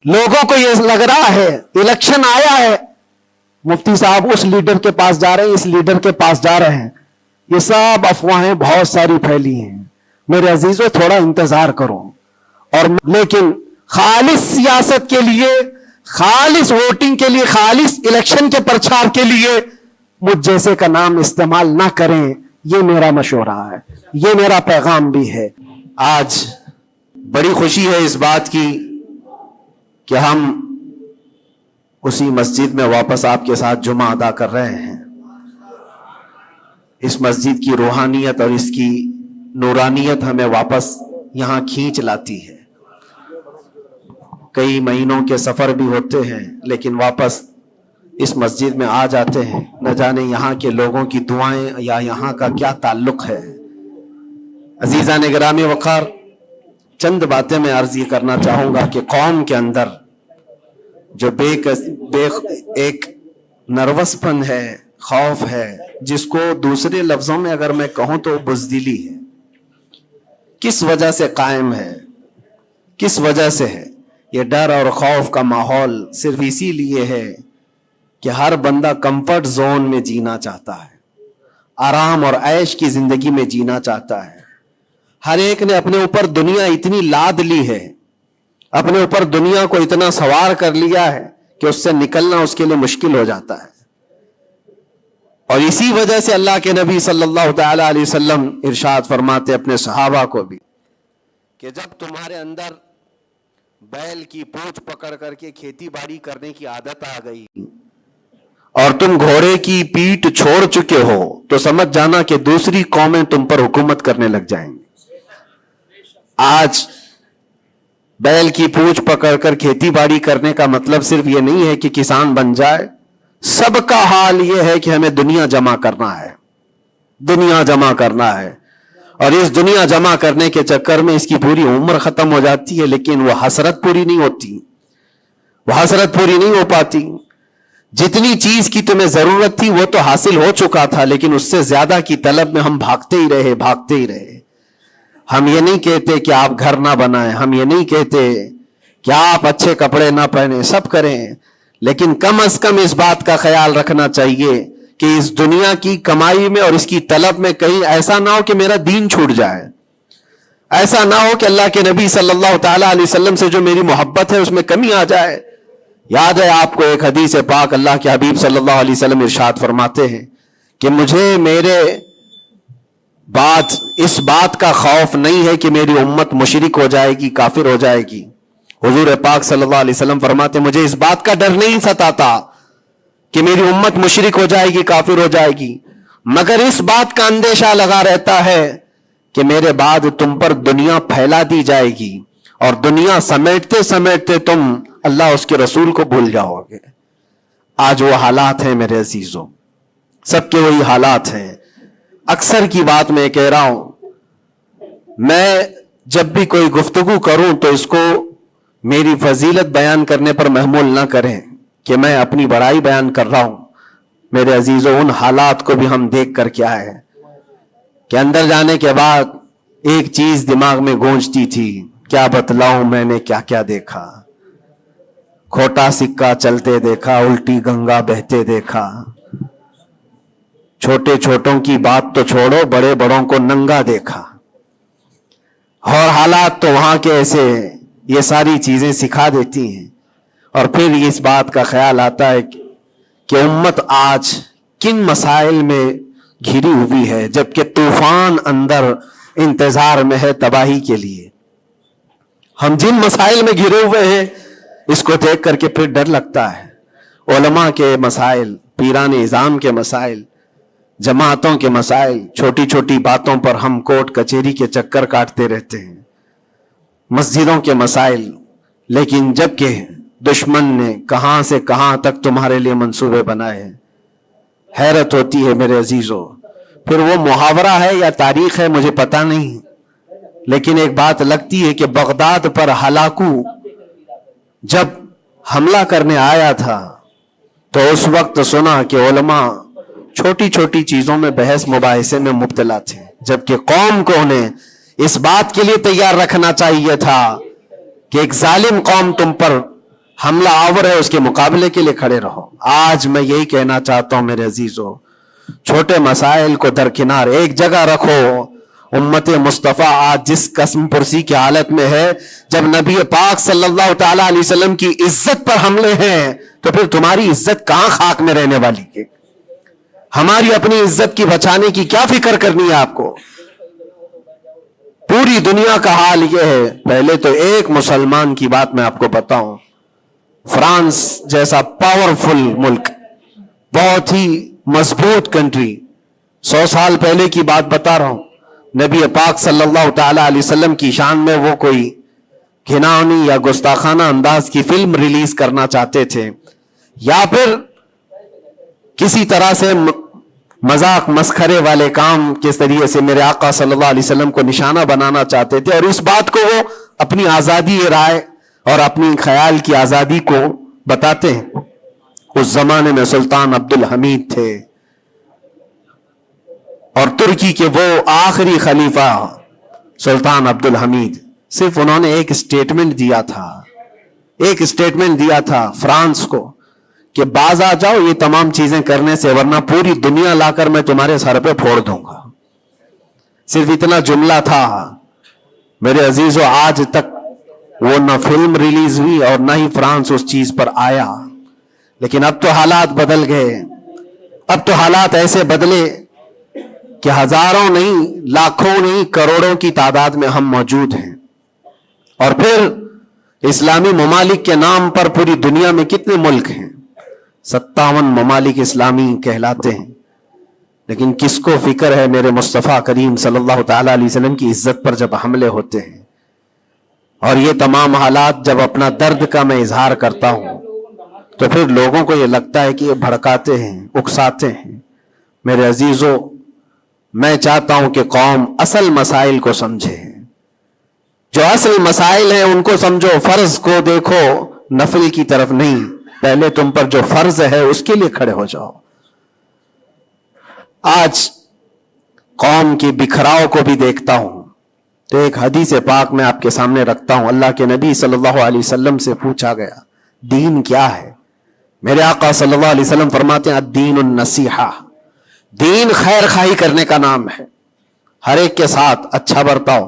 لوگوں کو یہ لگ رہا ہے الیکشن آیا ہے، مفتی صاحب اس لیڈر کے پاس جا رہے ہیں، اس لیڈر کے پاس جا رہے ہیں، یہ سب افواہیں بہت ساری پھیلی ہیں۔ میرے عزیزوں تھوڑا انتظار کرو، اور لیکن خالص سیاست کے لیے، خالص ووٹنگ کے لیے، خالص الیکشن کے پرچار کے لیے مجھ جیسے کا نام استعمال نہ کریں، یہ میرا مشورہ ہے، یہ میرا پیغام بھی ہے۔ آج بڑی خوشی ہے اس بات کی کہ ہم اسی مسجد میں واپس آپ کے ساتھ جمعہ ادا کر رہے ہیں۔ اس مسجد کی روحانیت اور اس کی نورانیت ہمیں واپس یہاں کھینچ لاتی ہے۔ کئی مہینوں کے سفر بھی ہوتے ہیں لیکن واپس اس مسجد میں آ جاتے ہیں، نہ جانے یہاں کے لوگوں کی دعائیں یا یہاں کا کیا تعلق ہے۔ عزیزان گرامی وقار، چند باتیں میں عرض یہ کرنا چاہوں گا کہ قوم کے اندر جو ایک نروس پن ہے، خوف ہے، جس کو دوسرے لفظوں میں اگر میں کہوں تو بزدلی ہے، کس وجہ سے قائم ہے، کس وجہ سے ہے؟ یہ ڈر اور خوف کا ماحول صرف اسی لیے ہے کہ ہر بندہ کمفرٹ زون میں جینا چاہتا ہے، آرام اور عیش کی زندگی میں جینا چاہتا ہے۔ ہر ایک نے اپنے اوپر دنیا اتنی لاد لی ہے، اپنے اوپر دنیا کو اتنا سوار کر لیا ہے کہ اس سے نکلنا اس کے لیے مشکل ہو جاتا ہے۔ اور اسی وجہ سے اللہ کے نبی صلی اللہ تعالی علیہ وسلم ارشاد فرماتے اپنے صحابہ کو بھی کہ جب تمہارے اندر بیل کی پونچھ پکڑ کر کے کھیتی باڑی کرنے کی عادت آ گئی اور تم گھوڑے کی پیٹھ چھوڑ چکے ہو تو سمجھ جانا کہ دوسری قومیں تم پر حکومت کرنے لگ جائیں گی۔ آج بیل کی پونچھ پکڑ کر کھیتی باڑی کرنے کا مطلب صرف یہ نہیں ہے کہ کسان بن جائے، سب کا حال یہ ہے کہ ہمیں دنیا جمع کرنا ہے، دنیا جمع کرنا ہے، اور اس دنیا جمع کرنے کے چکر میں اس کی پوری عمر ختم ہو جاتی ہے لیکن وہ حسرت پوری نہیں ہوتی، وہ حسرت پوری نہیں ہو پاتی۔ جتنی چیز کی تمہیں ضرورت تھی وہ تو حاصل ہو چکا تھا لیکن اس سے زیادہ کی طلب میں ہم بھاگتے ہی رہے، بھاگتے ہی رہے۔ ہم یہ نہیں کہتے کہ آپ گھر نہ بنائیں، ہم یہ نہیں کہتے کہ آپ اچھے کپڑے نہ پہنیں، سب کریں، لیکن کم از کم اس بات کا خیال رکھنا چاہیے کہ اس دنیا کی کمائی میں اور اس کی طلب میں کہیں ایسا نہ ہو کہ میرا دین چھوٹ جائے، ایسا نہ ہو کہ اللہ کے نبی صلی اللہ تعالی علیہ وسلم سے جو میری محبت ہے اس میں کمی آ جائے۔ یاد ہے آپ کو ایک حدیث پاک، اللہ کے حبیب صلی اللہ علیہ وسلم ارشاد فرماتے ہیں کہ مجھے میرے اس بات کا خوف نہیں ہے کہ میری امت مشرک ہو جائے گی، کافر ہو جائے گی۔ حضور پاک صلی اللہ علیہ وسلم فرماتے ہیں مجھے اس بات کا ڈر نہیں ستاتا کہ میری امت مشرک ہو جائے گی، کافر ہو جائے گی، مگر اس بات کا اندیشہ لگا رہتا ہے کہ میرے بعد تم پر دنیا پھیلا دی جائے گی اور دنیا سمیٹتے سمیٹتے تم اللہ اس کے رسول کو بھول جاؤ گے۔ آج وہ حالات ہیں میرے عزیزوں، سب کے وہی حالات ہیں۔ اکثر کی بات میں کہہ رہا ہوں، میں جب بھی کوئی گفتگو کروں تو اس کو میری فضیلت بیان کرنے پر محمول نہ کریں کہ میں اپنی بڑائی بیان کر رہا ہوں۔ میرے عزیزوں، ان حالات کو بھی ہم دیکھ کر کے آئے کہ اندر جانے کے بعد ایک چیز دماغ میں گونجتی تھی، کیا بتلاؤں میں نے کیا کیا دیکھا، کھوٹا سکہ چلتے دیکھا، الٹی گنگا بہتے دیکھا، چھوٹے چھوٹوں کی بات تو چھوڑو، بڑے بڑوں کو ننگا دیکھا، اور حالات تو وہاں کے ایسے، یہ ساری چیزیں سکھا دیتی ہیں۔ اور پھر اس بات کا خیال آتا ہے کہ امت آج کن مسائل میں گھری ہوئی ہے جبکہ طوفان اندر انتظار میں ہے تباہی کے لیے۔ ہم جن مسائل میں گھرے ہوئے ہیں اس کو دیکھ کر کے پھر ڈر لگتا ہے۔ علماء کے مسائل، پیران اعظام کے مسائل، جماعتوں کے مسائل، چھوٹی چھوٹی باتوں پر ہم کورٹ کچہری کے چکر کاٹتے رہتے ہیں، مسجدوں کے مسائل، لیکن جبکہ دشمن نے کہاں سے کہاں تک تمہارے لیے منصوبے بنائے ہیں۔ حیرت ہوتی ہے میرے عزیزوں۔ پھر وہ محاورہ ہے یا تاریخ ہے مجھے پتا نہیں، لیکن ایک بات لگتی ہے کہ بغداد پر ہلاکو جب حملہ کرنے آیا تھا تو اس وقت سنا کہ علماء چھوٹی چھوٹی چیزوں میں بحث مباحثے میں مبتلا تھے، جبکہ قوم کو انہیں اس بات کے لیے تیار رکھنا چاہیے تھا کہ ایک ظالم قوم تم پر حملہ آور ہے اس کے مقابلے کے لیے کھڑے رہو. آج میں یہی کہنا چاہتا ہوں میرے عزیزو، چھوٹے مسائل کو درکنار ایک جگہ رکھو. امت مصطفیٰ آج جس قسم پرسی کی حالت میں ہے، جب نبی پاک صلی اللہ تعالی علیہ وسلم کی عزت پر حملے ہیں تو پھر تمہاری عزت کہاں خاک میں رہنے والی ہے؟ ہماری اپنی عزت کی بچانے کی کیا فکر کرنی ہے آپ کو؟ پوری دنیا کا حال یہ ہے. پہلے تو ایک مسلمان کی بات میں آپ کو بتاؤں، فرانس جیسا پاورفل ملک، بہت ہی مضبوط کنٹری، 100 سال پہلے کی بات بتا رہا ہوں، نبی پاک صلی اللہ تعالی علیہ وسلم کی شان میں وہ کوئی گھناؤنی یا گستاخانہ انداز کی فلم ریلیز کرنا چاہتے تھے، یا پھر کسی طرح سے مذاق مسخرے والے کام کے ذریعے سے میرے آقا صلی اللہ علیہ وسلم کو نشانہ بنانا چاہتے تھے، اور اس بات کو وہ اپنی آزادی رائے اور اپنی خیال کی آزادی کو بتاتے ہیں. اس زمانے میں سلطان عبد الحمید تھے، اور ترکی کے وہ آخری خلیفہ سلطان عبد الحمید، صرف انہوں نے ایک اسٹیٹمنٹ دیا تھا فرانس کو کہ باز آ جاؤ یہ تمام چیزیں کرنے سے، ورنہ پوری دنیا لا کر میں تمہارے سر پہ پھوڑ دوں گا. صرف اتنا جملہ تھا میرے عزیزو. آج تک وہ نہ فلم ریلیز ہوئی اور نہ ہی فرانس اس چیز پر آیا. لیکن اب تو حالات بدل گئے، اب تو حالات ایسے بدلے کہ ہزاروں نہیں، لاکھوں نہیں، کروڑوں کی تعداد میں ہم موجود ہیں. اور پھر اسلامی ممالک کے نام پر پوری دنیا میں کتنے ملک ہیں؟ 57 ممالک اسلامی کہلاتے ہیں. لیکن کس کو فکر ہے میرے مصطفیٰ کریم صلی اللہ تعالی علیہ وسلم کی عزت پر جب حملے ہوتے ہیں؟ اور یہ تمام حالات جب اپنا درد کا میں اظہار کرتا ہوں تو پھر لوگوں کو یہ لگتا ہے کہ یہ بھڑکاتے ہیں، اکساتے ہیں. میرے عزیزو، میں چاہتا ہوں کہ قوم اصل مسائل کو سمجھے. جو اصل مسائل ہیں ان کو سمجھو، فرض کو دیکھو، نفل کی طرف نہیں. پہلے تم پر جو فرض ہے اس کے لیے کھڑے ہو جاؤ. آج قوم کی بکھراؤ کو بھی دیکھتا ہوں تو ایک حدیث پاک میں آپ کے سامنے رکھتا ہوں. اللہ کے نبی صلی اللہ علیہ وسلم سے پوچھا گیا دین کیا ہے؟ میرے آقا صلی اللہ علیہ وسلم فرماتے ہیں الدین النصیحہ، دین خیر خواہی کرنے کا نام ہے، ہر ایک کے ساتھ اچھا برتاؤ.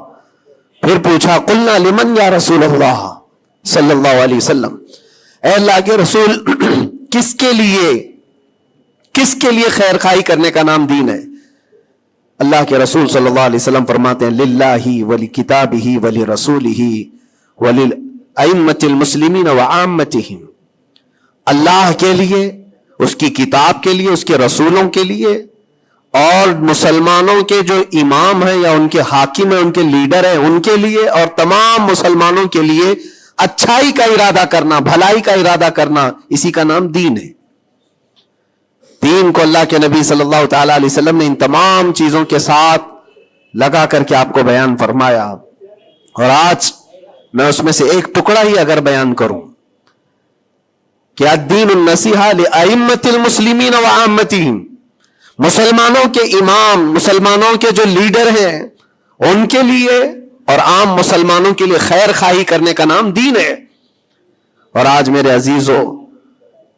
پھر پوچھا قلنا لمن یا رسول اللہ صلی اللہ علیہ وسلم، اے اللہ کے رسول کس کے لیے خیر خواہی کرنے کا نام دین ہے؟ اللہ کے رسول صلی اللہ علیہ وسلم فرماتے ہیں للہ ولکتابہ ولرسولہ وللائمۃ المسلمین وعامتہم، اللہ کے لیے، اس کی کتاب کے لیے، اس کے رسولوں کے لیے، اور مسلمانوں کے جو امام ہیں یا ان کے حاکم ہیں، ان کے لیڈر ہیں، ان کے لیے، اور تمام مسلمانوں کے لیے اچھائی کا ارادہ کرنا، بھلائی کا ارادہ کرنا، اسی کا نام دین ہے. دین کو اللہ کے نبی صلی اللہ تعالی علیہ وسلم نے ان تمام چیزوں کے ساتھ لگا کر کے آپ کو بیان فرمایا. اور آج میں اس میں سے ایک ٹکڑا ہی اگر بیان کروں کہ الدین النصیحہ لائمۃ المسلمین وعامتہم، مسلمانوں کے امام، مسلمانوں کے جو لیڈر ہیں ان کے لیے اور عام مسلمانوں کے لیے خیر خواہی کرنے کا نام دین ہے. اور آج میرے عزیزو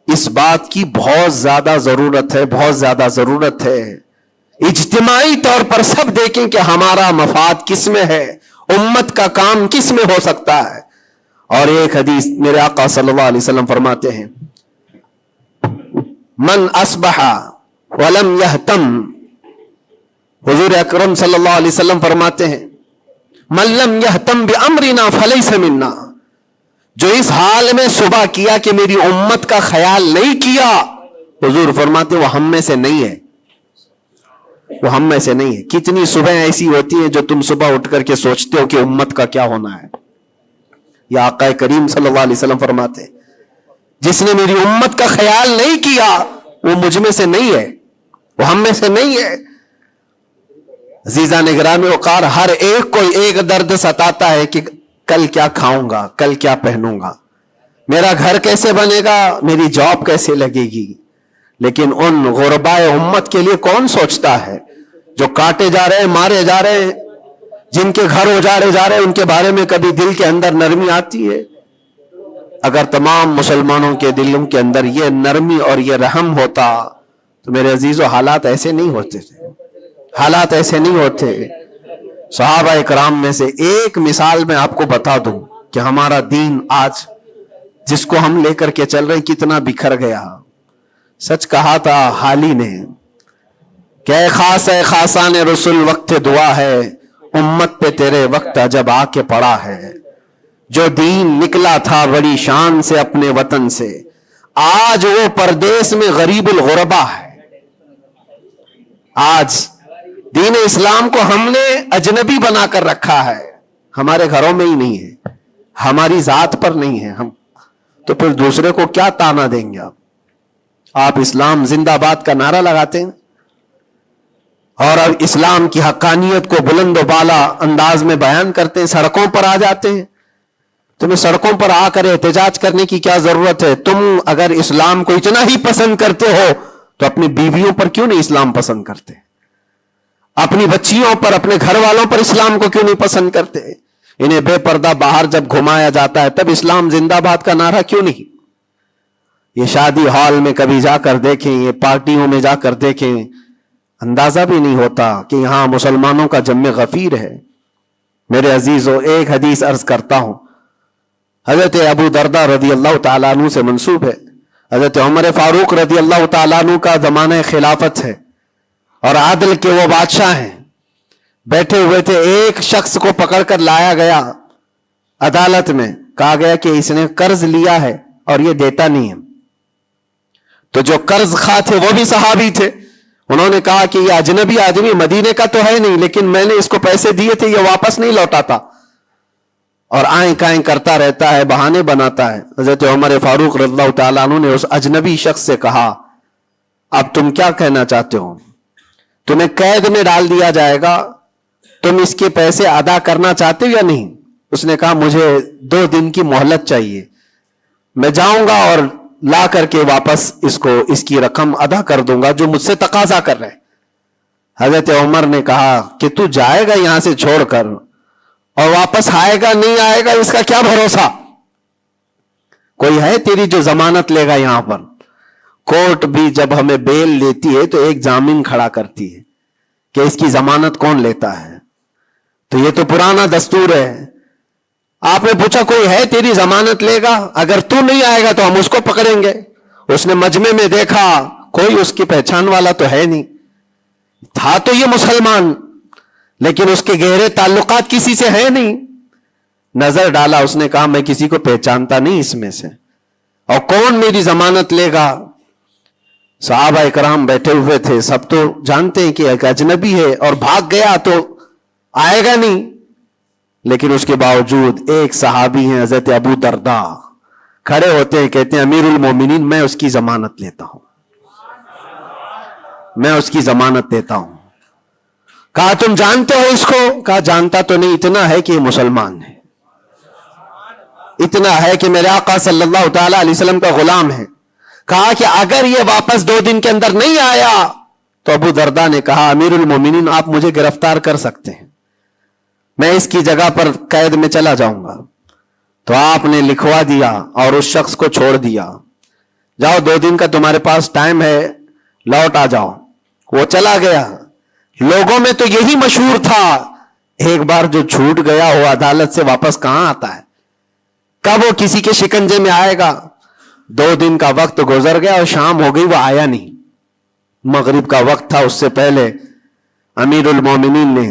اس بات کی بہت زیادہ ضرورت ہے. اجتماعی طور پر سب دیکھیں کہ ہمارا مفاد کس میں ہے، امت کا کام کس میں ہو سکتا ہے. اور ایک حدیث میرے آقا صلی اللہ علیہ وسلم فرماتے ہیں من اصبح ولم یہتم، حضور اکرم صلی اللہ علیہ وسلم فرماتے ہیں من لم یہتم بامرنا فلیس منا، جو اس حال میں صبح کیا کہ میری امت کا خیال نہیں کیا، حضور فرماتے وہ ہم میں سے نہیں ہے، وہ ہم میں سے نہیں ہے. کتنی صبح ایسی ہوتی ہیں جو تم صبح اٹھ کر کے سوچتے ہو کہ امت کا کیا ہونا ہے. یا آقا کریم صلی اللہ علیہ وسلم فرماتے ہیں جس نے میری امت کا خیال نہیں کیا وہ مجھ میں سے نہیں ہے، وہ ہم میں سے نہیں ہے. عزیزان گرامی وقار، ہر ایک کو ایک درد ستاتا ہے کہ کل کیا کھاؤں گا، کل کیا پہنوں گا، میرا گھر کیسے بنے گا، میری جاب کیسے لگے گی. لیکن ان غربائے امت کے لیے کون سوچتا ہے جو کاٹے جا رہے ہیں، مارے جا رہے ہیں، جن کے گھر اجاڑے جا رہے ہیں، ان کے بارے میں کبھی دل کے اندر نرمی آتی ہے؟ اگر تمام مسلمانوں کے دلوں کے اندر یہ نرمی اور یہ رحم ہوتا تو میرے عزیزو حالات ایسے نہیں ہوتے تھے، حالات ایسے نہیں ہوتے۔ صحابہ اکرام میں سے ایک مثال میں آپ کو بتا دوں کہ ہمارا دین آج جس کو ہم لے کر کے چل رہے کتنا بکھر گیا۔ سچ کہا تھا حالی نے کہ اے خاص ہے خاصان رسول وقت دعا ہے، امت پہ تیرے وقت عجب آ کے پڑا ہے۔ جو دین نکلا تھا بڑی شان سے اپنے وطن سے، آج وہ پردیس میں غریب الغربا ہے۔ آج دین اسلام کو ہم نے اجنبی بنا کر رکھا ہے، ہمارے گھروں میں ہی نہیں ہے، ہماری ذات پر نہیں ہے، ہم تو پھر دوسرے کو کیا تانا دیں گے؟ آپ اسلام زندہ باد کا نعرہ لگاتے ہیں اور اب اسلام کی حقانیت کو بلند و بالا انداز میں بیان کرتے ہیں، سڑکوں پر آ جاتے ہیں۔ تمہیں سڑکوں پر آ کر احتجاج کرنے کی کیا ضرورت ہے؟ تم اگر اسلام کو اتنا ہی پسند کرتے ہو تو اپنی بیویوں پر کیوں نہیں اسلام پسند کرتے؟ اپنی بچیوں پر، اپنے گھر والوں پر اسلام کو کیوں نہیں پسند کرتے؟ انہیں بے پردہ باہر جب گھمایا جاتا ہے تب اسلام زندہ باد کا نعرہ کیوں نہیں؟ یہ شادی ہال میں کبھی جا کر دیکھیں، یہ پارٹیوں میں جا کر دیکھیں، اندازہ بھی نہیں ہوتا کہ یہاں مسلمانوں کا جم غفیر ہے۔ میرے عزیزو، ایک حدیث عرض کرتا ہوں، حضرت ابو دردہ رضی اللہ تعالیٰ عنہ سے منسوب ہے۔ حضرت عمر فاروق رضی اللہ تعالیٰ عنہ کا زمانہ خلافت ہے اور عادل کے وہ بادشاہ ہیں، بیٹھے ہوئے تھے، ایک شخص کو پکڑ کر لایا گیا عدالت میں، کہا گیا کہ اس نے قرض لیا ہے اور یہ دیتا نہیں ہے۔ تو جو قرض خواہ تھے وہ بھی صحابی تھے، انہوں نے کہا کہ یہ اجنبی آدمی مدینے کا تو ہے نہیں، لیکن میں نے اس کو پیسے دیے تھے، یہ واپس نہیں لوٹاتا اور آئیں کائیں کرتا رہتا ہے، بہانے بناتا ہے۔ حضرت عمر فاروق رضی اللہ تعالیٰ عنہ نے اس اجنبی شخص سے کہا، اب تم کیا کہنا چاہتے ہو؟ تمہیں قید میں ڈال دیا جائے گا، تم اس کے پیسے ادا کرنا چاہتے ہو یا نہیں؟ اس نے کہا مجھے 2 دن کی مہلت چاہیے، میں جاؤں گا اور لا کر کے واپس اس کی رقم ادا کر دوں گا جو مجھ سے تقاضا کر رہے۔ حضرت عمر نے کہا کہ تو جائے گا یہاں سے چھوڑ کر اور واپس آئے گا نہیں آئے گا اس کا کیا بھروسہ؟ کوئی ہے تیری جو ضمانت لے گا؟ یہاں پر کورٹ بھی جب ہمیں بیل لیتی ہے تو ایک ضامن کھڑا کرتی ہے کہ اس کی ضمانت کون لیتا ہے، تو یہ تو پرانا دستور ہے۔ آپ نے پوچھا کوئی ہے تیری ضمانت لے گا؟ اگر تو نہیں آئے گا تو ہم اس کو پکڑیں گے۔ اس نے مجمع میں دیکھا کوئی اس کی پہچان والا تو ہے نہیں، تھا تو یہ مسلمان لیکن اس کے گہرے تعلقات کسی سے ہیں نہیں۔ نظر ڈالا، اس نے کہا میں کسی کو پہچانتا نہیں اس میں سے، اور کون میری ضمانت لے گا؟ صحابہ اکرام بیٹھے ہوئے تھے، سب تو جانتے ہیں کہ ایک اجنبی ہے اور بھاگ گیا تو آئے گا نہیں، لیکن اس کے باوجود ایک صحابی ہیں حضرت ابو دردہ، کھڑے ہوتے ہیں، کہتے ہیں امیر المومنین میں اس کی ضمانت لیتا ہوں، میں اس کی ضمانت دیتا ہوں۔ کہا تم جانتے ہو اس کو؟ کہا جانتا تو نہیں، اتنا ہے کہ یہ مسلمان ہے، اتنا ہے کہ میرے آقا صلی اللہ تعالی علیہ وسلم کا غلام ہے۔ کہا کہ اگر یہ واپس 2 دن کے اندر نہیں آیا تو ابو دردہ نے کہا امیر المومنین آپ مجھے گرفتار کر سکتے ہیں، میں اس کی جگہ پر قید میں چلا جاؤں گا۔ تو آپ نے لکھوا دیا اور اس شخص کو چھوڑ دیا، جاؤ 2 دن کا تمہارے پاس ٹائم ہے، لوٹ آ جاؤ۔ وہ چلا گیا۔ لوگوں میں تو یہی مشہور تھا، ایک بار جو چھوٹ گیا وہ عدالت سے واپس کہاں آتا ہے؟ کب وہ کسی کے شکنجے میں آئے گا؟ 2 دن کا وقت گزر گیا اور شام ہو گئی، وہ آیا نہیں۔ مغرب کا وقت تھا، اس سے پہلے امیر المومنین نے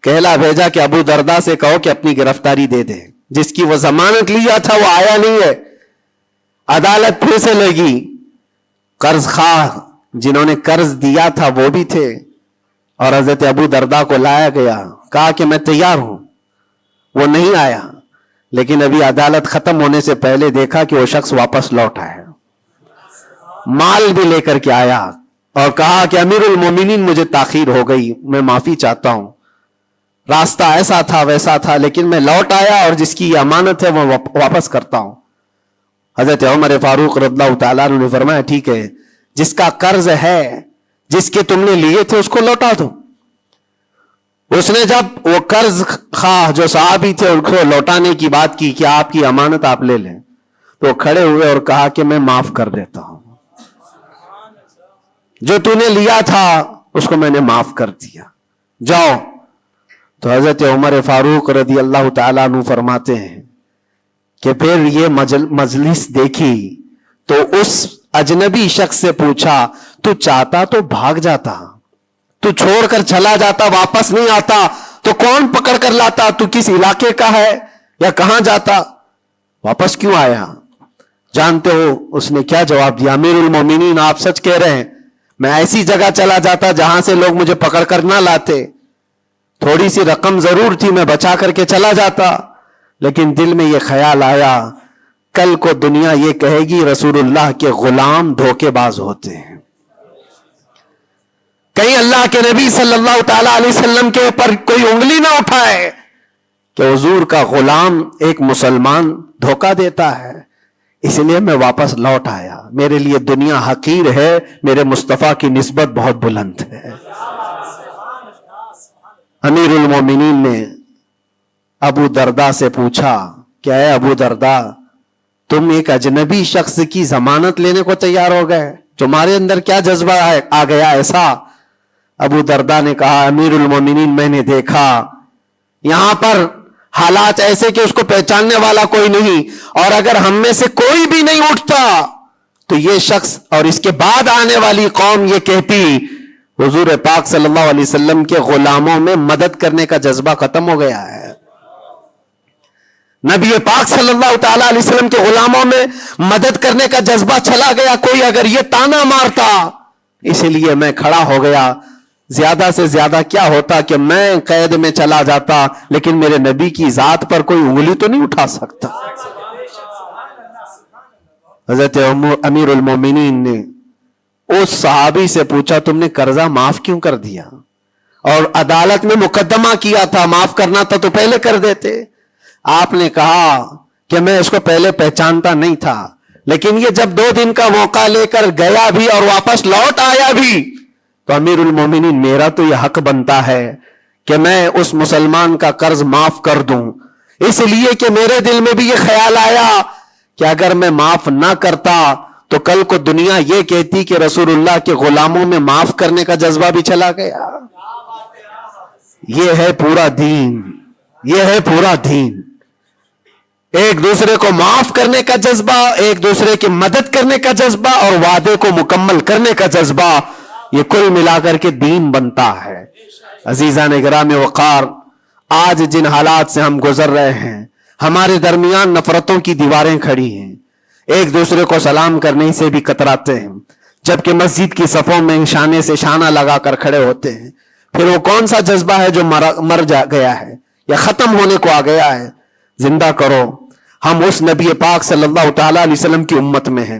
کہلا بھیجا کہ ابو دردہ سے کہو کہ اپنی گرفتاری دے دے، جس کی وہ ضمانت لیا تھا وہ آیا نہیں ہے۔ عدالت پھر سے لگی، قرض خواہ جنہوں نے قرض دیا تھا وہ بھی تھے، اور حضرت ابو دردہ کو لایا گیا، کہا کہ میں تیار ہوں، وہ نہیں آیا۔ لیکن ابھی عدالت ختم ہونے سے پہلے دیکھا کہ وہ شخص واپس لوٹ آیا، مال بھی لے کر کے آیا اور کہا کہ امیر المومنین مجھے تاخیر ہو گئی، میں معافی چاہتا ہوں، راستہ ایسا تھا ویسا تھا، لیکن میں لوٹ آیا اور جس کی امانت ہے وہ واپس کرتا ہوں۔ حضرت عمر فاروق رضی اللہ تعالیٰ عنہ نے فرمایا ٹھیک ہے، جس کا قرض ہے، جس کے تم نے لیے تھے اس کو لوٹا دو۔ اس نے جب وہ قرض خواہ جو صحابی تھے ان کو لوٹانے کی بات کی کہ آپ کی امانت آپ لے لیں، تو کھڑے ہوئے اور کہا کہ میں معاف کر دیتا ہوں، جو تو نے لیا تھا اس کو میں نے معاف کر دیا، جاؤ۔ تو حضرت عمر فاروق رضی اللہ تعالیٰ عنہ فرماتے ہیں کہ پھر یہ مجلس دیکھی تو اس اجنبی شخص سے پوچھا، تو چاہتا تو بھاگ جاتا، تو چھوڑ کر چلا جاتا، واپس نہیں آتا تو کون پکڑ کر لاتا؟ تو کس علاقے کا ہے یا کہاں جاتا؟ واپس کیوں آیا؟ جانتے ہو اس نے کیا جواب دیا؟ امیر المومنین آپ سچ کہہ رہے ہیں، میں ایسی جگہ چلا جاتا جہاں سے لوگ مجھے پکڑ کر نہ لاتے، تھوڑی سی رقم ضرور تھی، میں بچا کر کے چلا جاتا، لیکن دل میں یہ خیال آیا کل کو دنیا یہ کہے گی رسول اللہ کے غلام دھوکے باز ہوتے ہیں، کہیں اللہ کے نبی صلی اللہ تعالی علیہ وسلم کے اوپر کوئی انگلی نہ اٹھائے کہ حضور کا غلام ایک مسلمان دھوکہ دیتا ہے، اس لیے میں واپس لوٹ آیا۔ میرے لیے دنیا حقیر ہے، میرے مصطفیٰ کی نسبت بہت بلند ہے۔ امیر المومنین نے ابو درداء سے پوچھا کہ اے ابو درداء، تم ایک اجنبی شخص کی ضمانت لینے کو تیار ہو گئے، تمہارے اندر کیا جذبہ آ گیا ایسا؟ ابو درداء نے کہا امیر المومنین میں نے دیکھا یہاں پر حالات ایسے کہ اس کو پہچاننے والا کوئی نہیں، اور اگر ہم میں سے کوئی بھی نہیں اٹھتا تو یہ شخص اور اس کے بعد آنے والی قوم یہ کہتی حضور پاک صلی اللہ علیہ وسلم کے غلاموں میں مدد کرنے کا جذبہ ختم ہو گیا ہے، نبی پاک صلی اللہ تعالی علیہ وسلم کے غلاموں میں مدد کرنے کا جذبہ چلا گیا، کوئی اگر یہ تانا مارتا، اس لیے میں کھڑا ہو گیا۔ زیادہ سے زیادہ کیا ہوتا کہ میں قید میں چلا جاتا، لیکن میرے نبی کی ذات پر کوئی انگلی تو نہیں اٹھا سکتا۔ حضرت امیر المومنین نے اس صحابی سے پوچھا تم نے قرضہ معاف کیوں کر دیا؟ اور عدالت میں مقدمہ کیا تھا، معاف کرنا تھا تو پہلے کر دیتے۔ آپ نے کہا کہ میں اس کو پہلے پہچانتا نہیں تھا، لیکن یہ جب 2 دن کا موقع لے کر گیا بھی اور واپس لوٹ آیا بھی تو امیر المومنین میرا تو یہ حق بنتا ہے کہ میں اس مسلمان کا قرض معاف کر دوں، اس لیے کہ میرے دل میں بھی یہ خیال آیا کہ اگر میں معاف نہ کرتا تو کل کو دنیا یہ کہتی کہ رسول اللہ کے غلاموں میں معاف کرنے کا جذبہ بھی چلا گیا۔ یہ ہے پورا دین، یہ ہے پورا دین، ایک دوسرے کو معاف کرنے کا جذبہ، ایک دوسرے کی مدد کرنے کا جذبہ اور وعدے کو مکمل کرنے کا جذبہ، یہ کل ملا کر کے دین بنتا ہے۔ عزیزان گرامی وقار، آج جن حالات سے ہم گزر رہے ہیں، ہمارے درمیان نفرتوں کی دیواریں کھڑی ہیں، ایک دوسرے کو سلام کرنے سے بھی کتراتے ہیں، جبکہ مسجد کی صفوں میں شانے سے شانہ لگا کر کھڑے ہوتے ہیں۔ پھر وہ کون سا جذبہ ہے جو مر گیا ہے یا ختم ہونے کو آ گیا ہے؟ زندہ کرو۔ ہم اس نبی پاک صلی اللہ تعالی علیہ وسلم کی امت میں ہیں،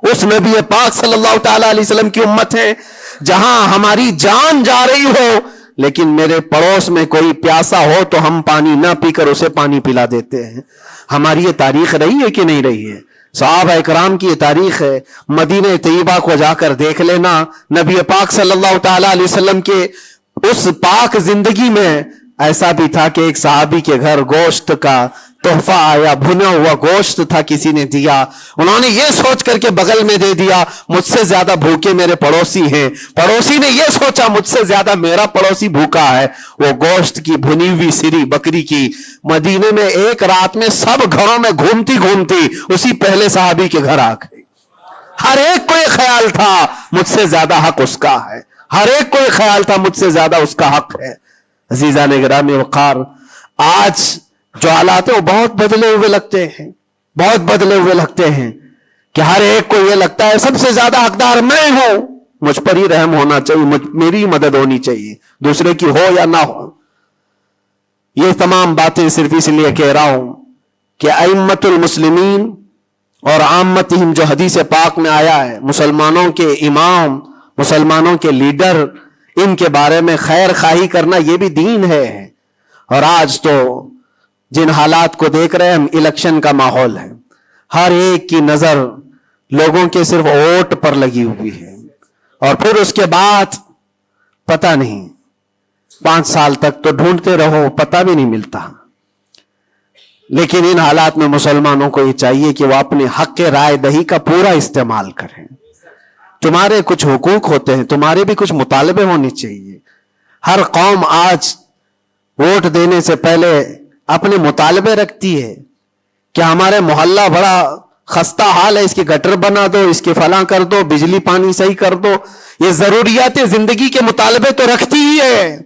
اس نبی پاک صلی اللہ تعالی علیہ وسلم کی امت ہے جہاں ہماری جان جا رہی ہو لیکن میرے پڑوس میں کوئی پیاسا ہو تو ہم پانی نہ پی کر اسے پانی پلا دیتے ہیں۔ ہماری یہ تاریخ رہی ہے کہ نہیں رہی ہے؟ صحابہ اکرام کی یہ تاریخ ہے۔ مدینہ طیبہ کو جا کر دیکھ لینا، نبی پاک صلی اللہ تعالی علیہ وسلم کے اس پاک زندگی میں ایسا بھی تھا کہ ایک صحابی کے گھر گوشت کا تحفہ آیا، بھنا ہوا گوشت تھا، کسی نے دیا، انہوں نے یہ سوچ کر کے بغل میں دے دیا مجھ سے زیادہ بھوکے میرے پڑوسی ہیں، پڑوسی نے یہ سوچا مجھ سے زیادہ میرا پڑوسی بھوکا ہے، وہ گوشت کی بھنی ہوئی سری بکری کی مدینے میں ایک رات میں سب گھروں میں گھومتی گھومتی اسی پہلے صحابی کے گھر آ گئی۔ ہر ایک کو یہ خیال تھا مجھ سے زیادہ حق اس کا ہے، ہر ایک کو یہ خیال تھا مجھ سے زیادہ اس کا حق ہے۔ عزیزان گرامی وقار، آج جو حالات ہیں وہ بہت بدلے ہوئے لگتے ہیں، بہت بدلے ہوئے لگتے ہیں کہ ہر ایک کو یہ لگتا ہے سب سے زیادہ حقدار میں ہوں، مجھ پر ہی رحم ہونا چاہیے، میری مدد ہونی چاہیے، دوسرے کی ہو یا نہ ہو۔ یہ تمام باتیں صرف اس لیے کہہ رہا ہوں کہ ائمۃ المسلمین اور عامتہم جو حدیث پاک میں آیا ہے، مسلمانوں کے امام، مسلمانوں کے لیڈر، ان کے بارے میں خیر خواہی کرنا یہ بھی دین ہے۔ اور آج تو جن حالات کو دیکھ رہے ہیں ہم، الیکشن کا ماحول ہے، ہر ایک کی نظر لوگوں کے صرف ووٹ پر لگی ہوئی ہے، اور پھر اس کے بعد پتہ نہیں 5 سال تک تو ڈھونڈتے رہو، پتہ بھی نہیں ملتا۔ لیکن ان حالات میں مسلمانوں کو یہ چاہیے کہ وہ اپنے حق رائے دہی کا پورا استعمال کریں. تمہارے کچھ حقوق ہوتے ہیں, تمہارے بھی کچھ مطالبے ہونے چاہیے. ہر قوم آج ووٹ دینے سے پہلے اپنے مطالبے رکھتی ہے کہ ہمارے محلہ بڑا خستہ حال ہے, اس کی گٹر بنا دو, اس کے فلاں کر دو, بجلی پانی صحیح کر دو. یہ ضروریات زندگی کے مطالبے تو رکھتی ہی ہے.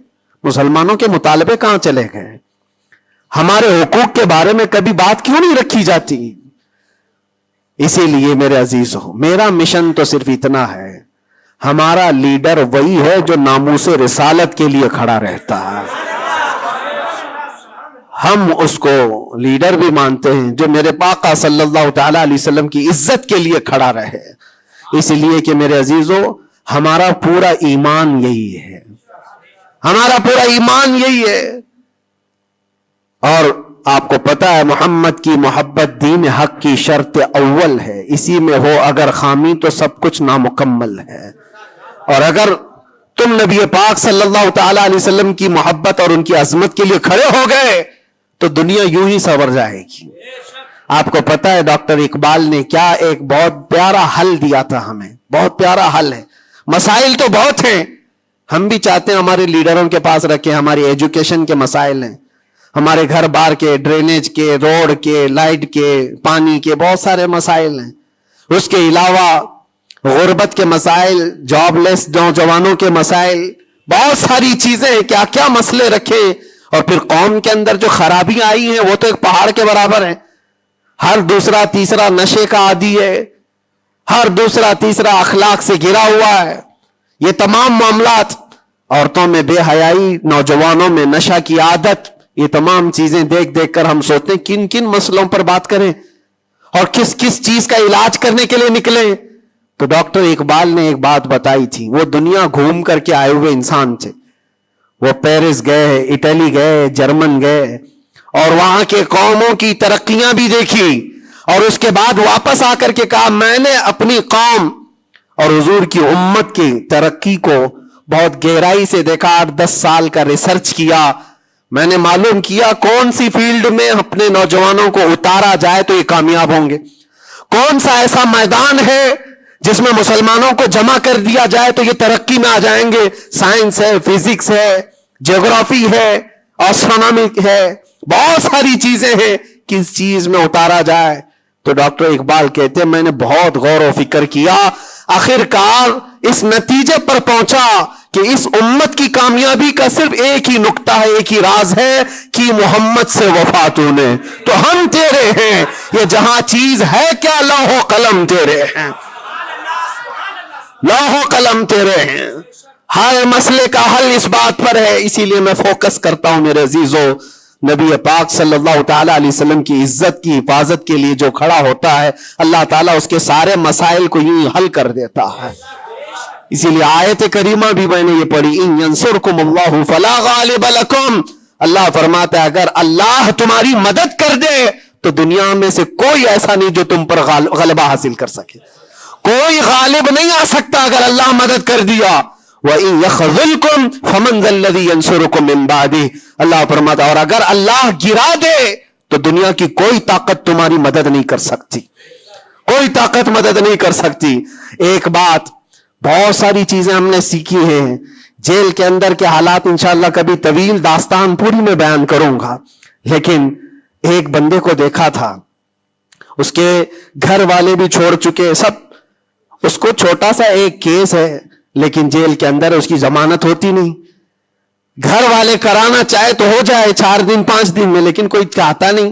مسلمانوں کے مطالبے کہاں چلے گئے؟ ہمارے حقوق کے بارے میں کبھی بات کیوں نہیں رکھی جاتی؟ اسی لیے میرے عزیزو, میرا مشن تو صرف اتنا ہے, ہمارا لیڈر وہی ہے جو ناموس رسالت کے لیے کھڑا رہتا ہے. ہم اس کو لیڈر بھی مانتے ہیں جو میرے آقا صلی اللہ تعالی علیہ وسلم کی عزت کے لیے کھڑا رہے. اس لیے کہ میرے عزیزو, ہمارا پورا ایمان یہی ہے, ہمارا پورا ایمان یہی ہے. اور آپ کو پتا ہے محمد کی محبت دین حق کی شرط اول ہے. اسی میں ہو اگر خامی تو سب کچھ نامکمل ہے. اور اگر تم نبی پاک صلی اللہ تعالی علیہ وسلم کی محبت اور ان کی عظمت کے لیے کھڑے ہو گئے تو دنیا یوں ہی سنور جائے گی. آپ کو پتا ہے ڈاکٹر اقبال نے کیا ایک بہت پیارا حل دیا تھا ہمیں, بہت پیارا حل ہے. مسائل تو بہت ہیں, ہم بھی چاہتے ہیں ہمارے لیڈروں کے پاس رکھیں. ہماری ایجوکیشن کے مسائل ہیں, ہمارے گھر بار کے, ڈرینیج کے, روڈ کے, لائٹ کے, پانی کے, بہت سارے مسائل ہیں. اس کے علاوہ غربت کے مسائل, جاب لیس نوجوانوں کے مسائل, بہت ساری چیزیں ہیں. کیا کیا مسئلے رکھے. اور پھر قوم کے اندر جو خرابیاں آئی ہیں وہ تو ایک پہاڑ کے برابر ہیں. ہر دوسرا تیسرا نشے کا عادی ہے, ہر دوسرا تیسرا اخلاق سے گرا ہوا ہے. یہ تمام معاملات, عورتوں میں بے حیائی, نوجوانوں میں نشہ کی عادت, یہ تمام چیزیں دیکھ دیکھ کر ہم سوچتے ہیں کن کن مسئلوں پر بات کریں اور کس کس چیز کا علاج کرنے کے لیے نکلیں. تو ڈاکٹر اقبال نے ایک بات بتائی تھی. وہ دنیا گھوم کر کے آئے ہوئے انسان تھے. وہ پیرس گئے, اٹلی گئے, جرمن گئے اور وہاں کے قوموں کی ترقیاں بھی دیکھی, اور اس کے بعد واپس آ کر کے کہا میں نے اپنی قوم اور حضور کی امت کی ترقی کو بہت گہرائی سے دیکھا. 8-10 سال کا ریسرچ کیا, میں نے معلوم کیا کون سی فیلڈ میں اپنے نوجوانوں کو اتارا جائے تو یہ کامیاب ہوں گے, کون سا ایسا میدان ہے جس میں مسلمانوں کو جمع کر دیا جائے تو یہ ترقی میں آ جائیں گے. سائنس ہے, فزکس ہے, جغرافی ہے, اسٹرونومی ہے, بہت ساری چیزیں ہیں. کس چیز میں اتارا جائے؟ تو ڈاکٹر اقبال کہتے ہیں میں نے بہت غور و فکر کیا, آخرکار اس نتیجے پر پہنچا کہ اس امت کی کامیابی کا صرف ایک ہی نقطہ ہے, ایک ہی راز ہے کہ محمد سے وفا تو نے, تو ہم تیرے ہیں. یہ جہاں چیز ہے کیا, لوح و قلم تیرے ہیں, لوح و قلم تیرے ہیں. ہر مسئلے کا حل اس بات پر ہے. اسی لیے میں فوکس کرتا ہوں میرے عزیزو, نبی پاک صلی اللہ تعالی علیہ وسلم کی عزت کی حفاظت کے لیے جو کھڑا ہوتا ہے اللہ تعالیٰ اس کے سارے مسائل کو یوں حل کر دیتا ہے. اسی لیے آیت کریمہ بھی میں نے یہ پڑھی, ان ینصرکم اللہ فلا غالب لکم. اللہ فرماتا ہے اگر اللہ تمہاری مدد کر دے تو دنیا میں سے کوئی ایسا نہیں جو تم پر غلبہ حاصل کر سکے. کوئی غالب نہیں آ سکتا اگر اللہ مدد کر دیا. وَإِن يَخْذُلْكُمْ فَمَنْ ذَا الَّذِي يَنْصُرُكُمْ مِنْ بَعْدِهِ. اللہ فرماتا اور اگر اللہ گرا دے تو دنیا کی کوئی طاقت تمہاری مدد نہیں کر سکتی, کوئی طاقت مدد نہیں کر سکتی. ایک بات, بہت ساری چیزیں ہم نے سیکھی ہیں. جیل کے اندر کے حالات انشاءاللہ کبھی طویل داستان پوری میں بیان کروں گا, لیکن ایک بندے کو دیکھا تھا, اس کے گھر والے بھی چھوڑ چکے سب, اس کو چھوٹا سا ایک کیس ہے لیکن جیل کے اندر اس کی ضمانت ہوتی نہیں. گھر والے کرانا چاہے تو ہو جائے 4 دن 5 دن میں, لیکن کوئی چاہتا نہیں.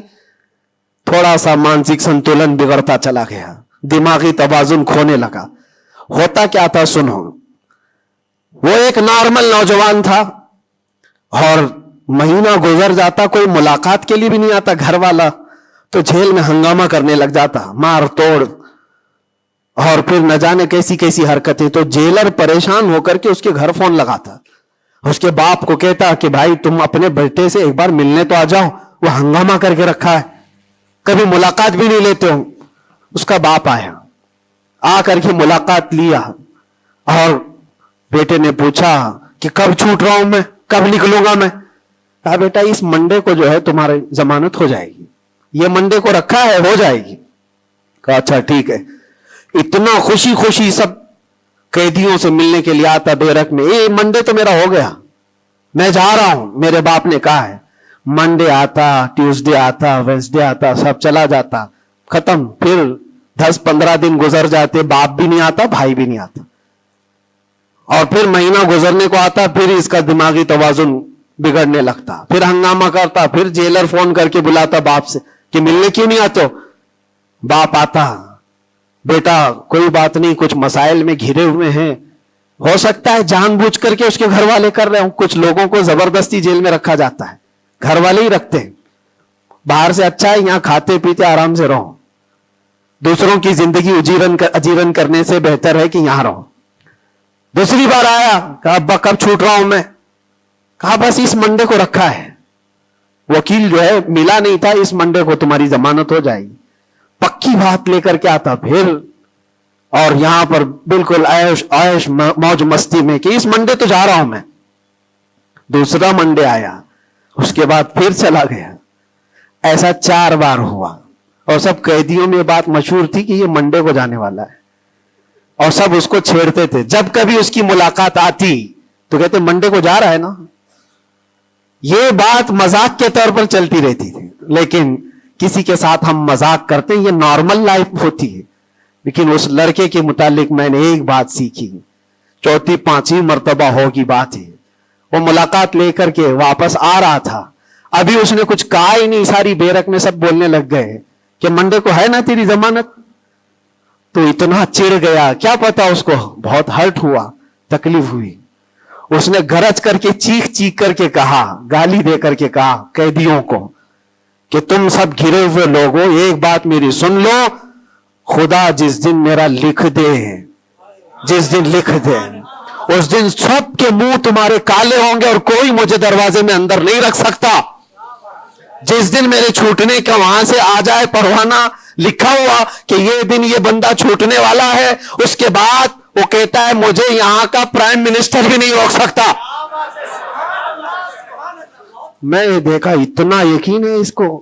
تھوڑا سا مانسک سنتولن بگڑتا چلا گیا, دماغی توازن کھونے لگا. ہوتا کیا تھا سنو, وہ ایک نارمل نوجوان تھا اور مہینہ گزر جاتا کوئی ملاقات کے لیے بھی نہیں آتا گھر والا, تو جیل میں ہنگامہ کرنے لگ جاتا, مار توڑ اور پھر نہ جانے کیسی کیسی حرکتیں. تو جیلر پریشان ہو کر کے اس کے گھر فون لگاتا, اس کے باپ کو کہتا کہ بھائی تم اپنے بیٹے سے ایک بار ملنے تو آ جاؤ, وہ ہنگامہ کر کے رکھا ہے, کبھی ملاقات بھی نہیں لیتے ہو. اس کا باپ آیا, آ کر کے ملاقات لیا اور بیٹے نے پوچھا کہ کب چھوٹ رہا ہوں میں, کب نکلوں گا میں. کہا بیٹا اس منڈے کو جو ہے تمہاری ضمانت ہو جائے گی, یہ منڈے کو رکھا ہے, ہو جائے گی. کہا اچھا ٹھیک ہے. اتنا خوشی خوشی سب قیدیوں سے ملنے کے لیے آتا بیرک میں. یہ منڈے تو میرا ہو گیا, میں جا رہا ہوں, میرے باپ نے کہا ہے. منڈے آتا, ٹیوزڈے آتا, وینسڈے آتا, سب چلا جاتا, ختم. پھر 10-15 دن گزر جاتے, باپ بھی نہیں آتا, بھائی بھی نہیں آتا, اور پھر مہینہ گزرنے کو آتا, پھر اس کا دماغی توازن بگڑنے لگتا, پھر ہنگامہ کرتا, پھر جیلر فون کر کے بلاتا باپ سے کہ ملنے کیوں نہیں آتے ہو. باپ آتا, بیٹا کوئی بات نہیں, کچھ مسائل میں گھرے ہوئے ہیں, ہو سکتا ہے جان بوجھ کر کے اس کے گھر والے کر رہے ہوں. کچھ لوگوں کو زبردستی جیل میں رکھا جاتا ہے, گھر والے ہی رکھتے ہیں. باہر سے اچھا ہے یہاں کھاتے پیتے آرام سے رہو, دوسروں کی زندگی اجیرن کرنے سے بہتر ہے کہ یہاں رہو. دوسری بار آیا, کہا ابا کب چھوٹ رہا ہوں میں. کہا بس اس منڈے کو رکھا ہے, وکیل جو ہے ملا نہیں تھا, اس منڈے کو تمہاری ضمانت ہو جائے گی. پکی بات لے کر کے آتا پھر, اور یہاں پر بالکل عیش موج مستی میں کہ اس منڈے تو جا رہا ہوں میں. دوسرا منڈے آیا, اس کے بعد پھر چلا گیا. ایسا 4 بار ہوا, اور سب قیدیوں میں بات مشہور تھی کہ یہ منڈے کو جانے والا ہے, اور سب اس کو چھیڑتے تھے. جب کبھی اس کی ملاقات آتی تو کہتے منڈے کو جا رہا ہے نا. یہ بات مذاق کے طور پر چلتی رہتی تھی, لیکن کسی کے ساتھ ہم مذاق کرتے ہیں, یہ نارمل لائف ہوتی ہے. لیکن اس لڑکے کے متعلق میں نے ایک بات سیکھی, 4-5 مرتبہ ہوگی بات ہے. وہ ملاقات لے کر کے واپس آ رہا تھا, ابھی اس نے کچھ کہا ہی نہیں, ساری بیرک میں سب بولنے لگ گئے کہ منڈے کو ہے نا تیری ضمانت. تو اتنا چڑ گیا, کیا پتا اس کو بہت ہرٹ ہوا, تکلیف ہوئی. اس نے گرج کر کے چیخ کر کے کہا, گالی دے کر کے کہا قیدیوں کو کہ تم سب گھرے ہوئے لوگوں, ایک بات میری سن لو, خدا جس دن میرا لکھ دے, جس دن لکھ دے, اس دن سب کے منہ تمہارے کالے ہوں گے اور کوئی مجھے دروازے میں اندر نہیں رکھ سکتا. جس دن میرے چھوٹنے کا وہاں سے آ جائے پروانہ لکھا ہوا کہ یہ دن یہ بندہ چھوٹنے والا ہے, اس کے بعد وہ کہتا ہے مجھے یہاں کا پرائم منسٹر بھی نہیں روک سکتا. میں نے دیکھا اتنا یقین ہے اس کو.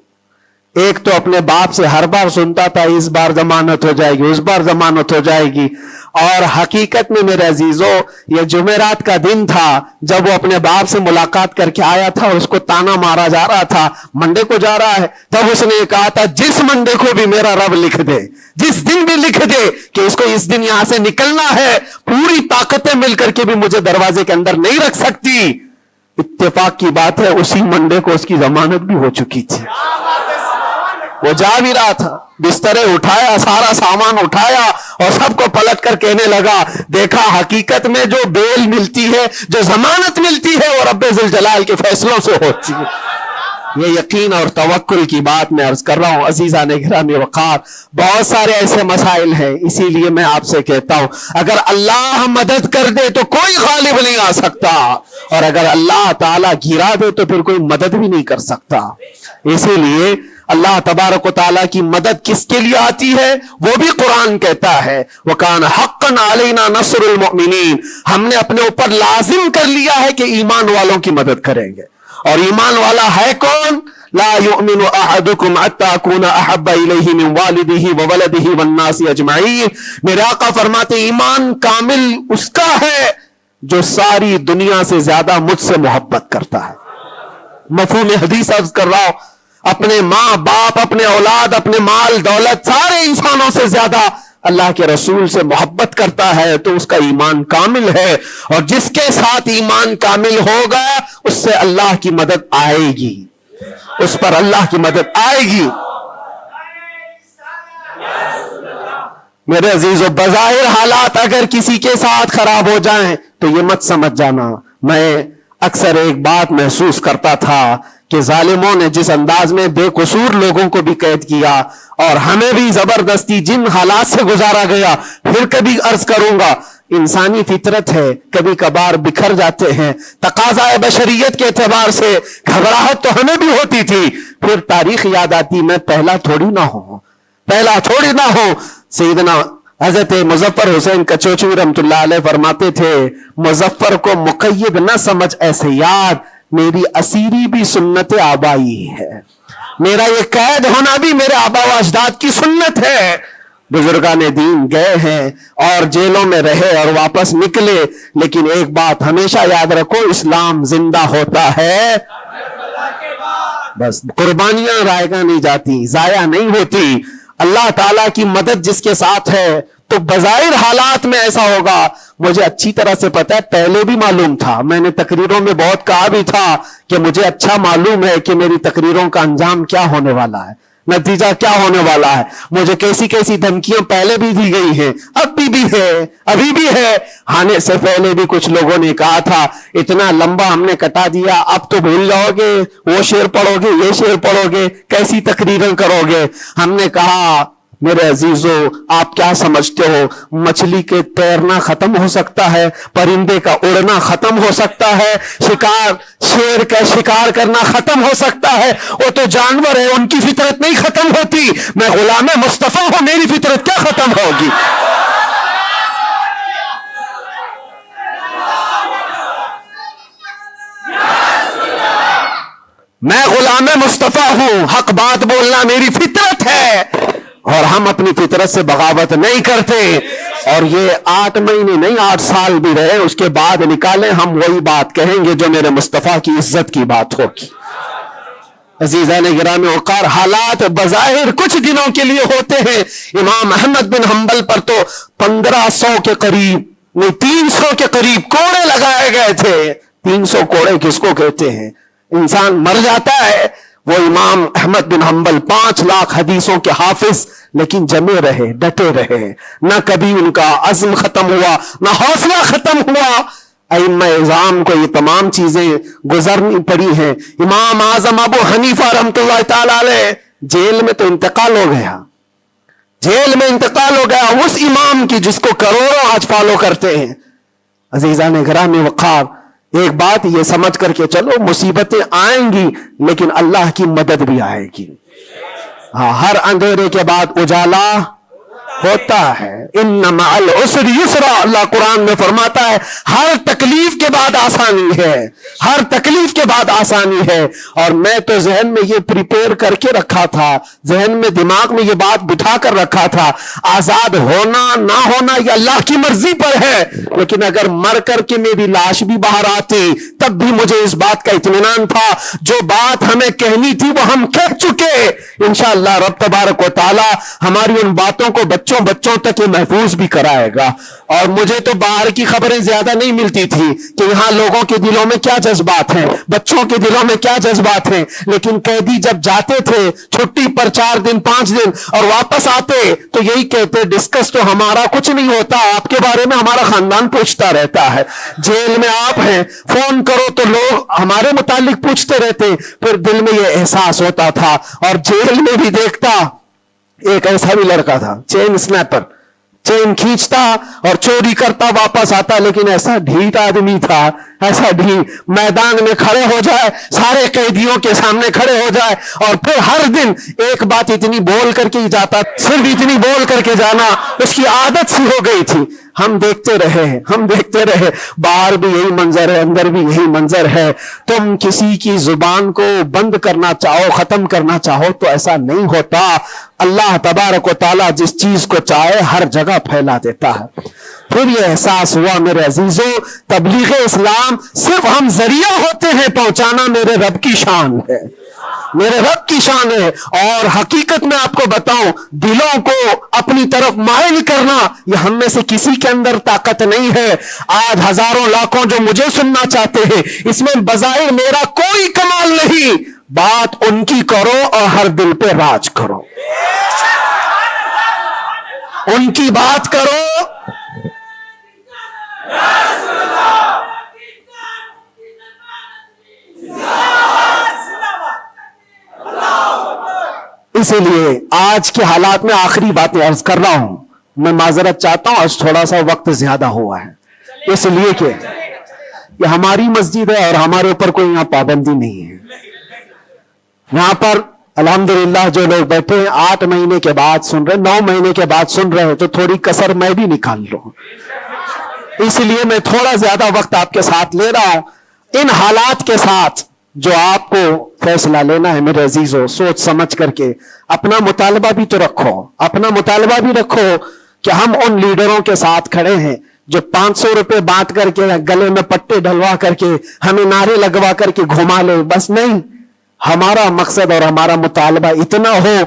ایک تو اپنے باپ سے ہر بار سنتا تھا اس بار ضمانت ہو جائے گی, اس بار ضمانت ہو جائے گی, اور حقیقت میں میرے عزیزوں یہ جمعرات کا دن تھا جب وہ اپنے باپ سے ملاقات کر کے آیا تھا, اور اس کو تانا مارا جا رہا تھا منڈے کو جا رہا ہے. تب اس نے کہا تھا جس منڈے کو بھی میرا رب لکھ دے, جس دن بھی لکھ دے کہ اس کو اس دن یہاں سے نکلنا ہے, پوری طاقتیں مل کر کے بھی مجھے دروازے کے اندر نہیں رکھ سکتی. اتفاق کی بات ہے اسی منڈے کو اس کی ضمانت بھی ہو چکی تھی. وہ جا بھی رہا تھا, بسترے اٹھایا, سارا سامان اٹھایا, اور سب کو پلٹ کر کہنے لگا دیکھا حقیقت میں جو بیل ملتی ہے, جو ضمانت ملتی ہے, وہ رب ذوالجلال کے فیصلوں سے ہوتی ہے. یہ یقین اور توکل کی بات میں عرض کر رہا ہوں. عزیزان گرامی وقار, بہت سارے ایسے مسائل ہیں, اسی لیے میں آپ سے کہتا ہوں اگر اللہ مدد کر دے تو کوئی غالب نہیں آ سکتا, اور اگر اللہ تعالیٰ گرا دے تو پھر کوئی مدد بھی نہیں کر سکتا. اسی لیے اللہ تبارک و تعالیٰ کی مدد کس کے لیے آتی ہے وہ بھی قرآن کہتا ہے وَكَانَ حَقًّا عَلَيْنَا نَصْرُ الْمُؤْمِنِينَ. ہم نے اپنے اوپر لازم کر لیا ہے کہ ایمان والوں کی مدد کریں گے. اور ایمان والا ہے کون؟ لا يؤمن احدكم حتى اكون احب اليه من والده وولده والناس اجمعين. میرے آقا فرماتے ایمان کامل اس کا ہے جو ساری دنیا سے زیادہ مجھ سے محبت کرتا ہے. مفہوم حدیث عرض کر رہا ہوں, اپنے ماں باپ, اپنے اولاد, اپنے مال دولت, سارے انسانوں سے زیادہ اللہ کے رسول سے محبت کرتا ہے تو اس کا ایمان کامل ہے. اور جس کے ساتھ ایمان کامل ہوگا اس سے اللہ کی مدد آئے گی, اس پر اللہ کی مدد آئے گی. میرے عزیزو, بظاہر حالات اگر کسی کے ساتھ خراب ہو جائیں تو یہ مت سمجھ جانا. میں اکثر ایک بات محسوس کرتا تھا کہ ظالموں نے جس انداز میں بے قصور لوگوں کو بھی قید کیا اور ہمیں بھی زبردستی جن حالات سے گزارا گیا, پھر کبھی عرض کروں گا انسانی فطرت ہے, کبھی کبھار بکھر جاتے ہیں. تقاضا بشریت کے اعتبار سے گھبراہٹ تو ہمیں بھی ہوتی تھی. پھر تاریخ یاد آتی, میں پہلا تھوڑی نہ ہوں. سیدنا حضرت مظفر حسین کچوچوی رحمت اللہ علیہ فرماتے تھے مظفر کو مقید نہ سمجھ ایسے یاد, میری اسیری بھی سنت آبائی ہے. میرا یہ قید ہونا بھی میرے آبا و اجداد کی سنت ہے. بزرگان دین گئے ہیں اور جیلوں میں رہے اور واپس نکلے, لیکن ایک بات ہمیشہ یاد رکھو, اسلام زندہ ہوتا ہے بس. قربانیاں رائے گاہ نہیں جاتی, ضائع نہیں ہوتی. اللہ تعالیٰ کی مدد جس کے ساتھ ہے تو بظاہر حالات میں ایسا ہوگا. مجھے اچھی طرح سے پتا ہے, پہلے بھی معلوم تھا, میں نے تقریروں میں بہت کہا بھی تھا کہ مجھے اچھا معلوم ہے کہ میری تقریروں کا انجام کیا ہونے والا ہے, نتیجہ کیا ہونے والا ہے. مجھے کیسی کیسی دھمکیاں پہلے بھی دی گئی ہیں, اب بھی ہے, ابھی بھی ہے. آنے سے پہلے بھی کچھ لوگوں نے کہا تھا اتنا لمبا ہم نے کٹا دیا, اب تو بھول جاؤ گے, وہ شعر پڑھو گے, یہ شعر پڑھو گے, کیسی تقریریں کرو گے. ہم نے کہا میرے عزیزو, آپ کیا سمجھتے ہو, مچھلی کے تیرنا ختم ہو سکتا ہے, پرندے کا اڑنا ختم ہو سکتا ہے, شیر کا شکار کرنا ختم ہو سکتا ہے. وہ تو جانور ہے, ان کی فطرت نہیں ختم ہوتی. میں غلام مصطفیٰ ہوں, میری فطرت کیا ختم ہوگی. میں غلام مصطفیٰ ہوں, حق بات بولنا میری فطرت ہے, اور ہم اپنی فطرت سے بغاوت نہیں کرتے. اور یہ 8 مہینے نہیں 8 سال بھی رہے, اس کے بعد نکالیں, ہم وہی بات کہیں گے جو میرے مصطفیٰ کی عزت کی بات ہوگی. عزیزان گرامی وقار, حالات بظاہر کچھ دنوں کے لیے ہوتے ہیں. امام احمد بن حنبل پر تو 1500 کے قریب نہیں 300 کے قریب کوڑے لگائے گئے تھے. 300 کوڑے کس کو کہتے ہیں, انسان مر جاتا ہے. وہ امام احمد بن حنبل 5 لاکھ حدیثوں کے حافظ, لیکن جمے رہے, ڈٹے رہے. نہ کبھی ان کا عزم ختم ہوا, نہ حوصلہ ختم ہوا. ائمہ اعظام کو یہ تمام چیزیں گزرنی پڑی ہیں. امام اعظم ابو حنیفہ رحمۃ اللہ تعالی علیہ جیل میں تو انتقال ہو گیا, جیل میں انتقال ہو گیا اس امام کی جس کو کروڑوں آج فالو کرتے ہیں. عزیزان گرامی وقار, ایک بات یہ سمجھ کر کے چلو, مصیبتیں آئیں گی لیکن اللہ کی مدد بھی آئے گی. ہاں, ہر اندھیرے کے بعد اجالا ہوتا ہے. ان مع العسر یسرا, اللہ قرآن میں فرماتا ہے ہر تکلیف کے بعد آسانی ہے, ہر تکلیف کے بعد آسانی ہے. اور میں تو ذہن میں یہ پریپیئر کر کے رکھا تھا, ذہن میں دماغ میں یہ بات بٹھا کر رکھا تھا, آزاد ہونا نہ ہونا یہ اللہ کی مرضی پر ہے. لیکن اگر مر کر کے میری لاش بھی باہر آتی تب بھی مجھے اس بات کا اطمینان تھا, جو بات ہمیں کہنی تھی وہ ہم کہہ چکے. انشاءاللہ رب تبارک و تعالی ہماری ان باتوں کو بچوں تک یہ محفوظ بھی کرائے گا. اور مجھے تو باہر کی خبریں زیادہ نہیں ملتی تھی کہ یہاں لوگوں کے دلوں میں کیا جذبات ہیں, بچوں کے دلوں میں کیا جذبات ہیں. لیکن قیدی جب جاتے تھے چھٹی پر 4 دن 5 دن اور واپس آتے تو یہی کہتے, ڈسکس تو ہمارا کچھ نہیں ہوتا, آپ کے بارے میں ہمارا خاندان پوچھتا رہتا ہے. جیل میں آپ ہیں, فون کرو تو لوگ ہمارے متعلق پوچھتے رہتے. پھر دل میں یہ احساس ہوتا تھا. اور جیل میں بھی دیکھتا, ایک ایسا بھی لڑکا تھا چین سنیپر, چین کھینچتا اور چوری کرتا, واپس آتا, لیکن ایسا ڈھیٹ آدمی تھا, ایسا ڈھیٹ, میدان میں کھڑے ہو جائے, سارے قیدیوں کے سامنے کھڑے ہو جائے, اور پھر ہر دن ایک بات اتنی بول کر کے ہی جاتا, صرف اتنی بول کر کے جانا, اس کی عادت سی ہو گئی تھی. ہم دیکھتے رہے, باہر بھی یہی منظر ہے, اندر بھی یہی منظر ہے. تم کسی کی زبان کو بند کرنا چاہو, ختم کرنا چاہو تو ایسا نہیں ہوتا. اللہ تبارک و تعالیٰ جس چیز کو چاہے ہر جگہ پھیلا دیتا ہے. پھر یہ احساس ہوا میرے عزیزوں, تبلیغ اسلام صرف ہم ذریعہ ہوتے ہیں پہنچانا, میرے رب کی شان ہے, میرے رب کی شان ہے. اور حقیقت میں آپ کو بتاؤں, دلوں کو اپنی طرف مائل کرنا یہ ہم میں سے کسی کے اندر طاقت نہیں ہے. آج ہزاروں لاکھوں جو مجھے سننا چاہتے ہیں, اس میں بظاہر میرا کوئی کمال نہیں. بات ان کی کرو اور ہر دل پہ راج کرو, ان کی بات کرو. اسی لیے آج کے حالات میں آخری باتیں عرض کر رہا ہوں. میں معذرت چاہتا ہوں, آج تھوڑا سا وقت زیادہ ہوا ہے, اس لیے کہ یہ ہماری مسجد ہے اور ہمارے اوپر کوئی یہاں پابندی نہیں ہے. یہاں پر الحمدللہ جو لوگ بیٹھے ہیں 8 مہینے کے بعد سن رہے, 9 مہینے کے بعد سن رہے ہیں, تو تھوڑی کسر میں بھی نکال لوں. اس لیے میں تھوڑا زیادہ وقت آپ کے ساتھ لے رہا ہوں. ان حالات کے ساتھ جو آپ کو فیصلہ لینا ہے میرے عزیزوں، سوچ سمجھ کر کے اپنا مطالبہ بھی تو رکھو، اپنا مطالبہ بھی رکھو کہ ہم ان لیڈروں کے ساتھ کھڑے ہیں جو 500 روپے بانٹ کر کے گلے میں پٹے ڈلوا کر کے ہمیں نعرے لگوا کر کے گھما لے، بس نہیں. ہمارا مقصد اور ہمارا مطالبہ اتنا ہو،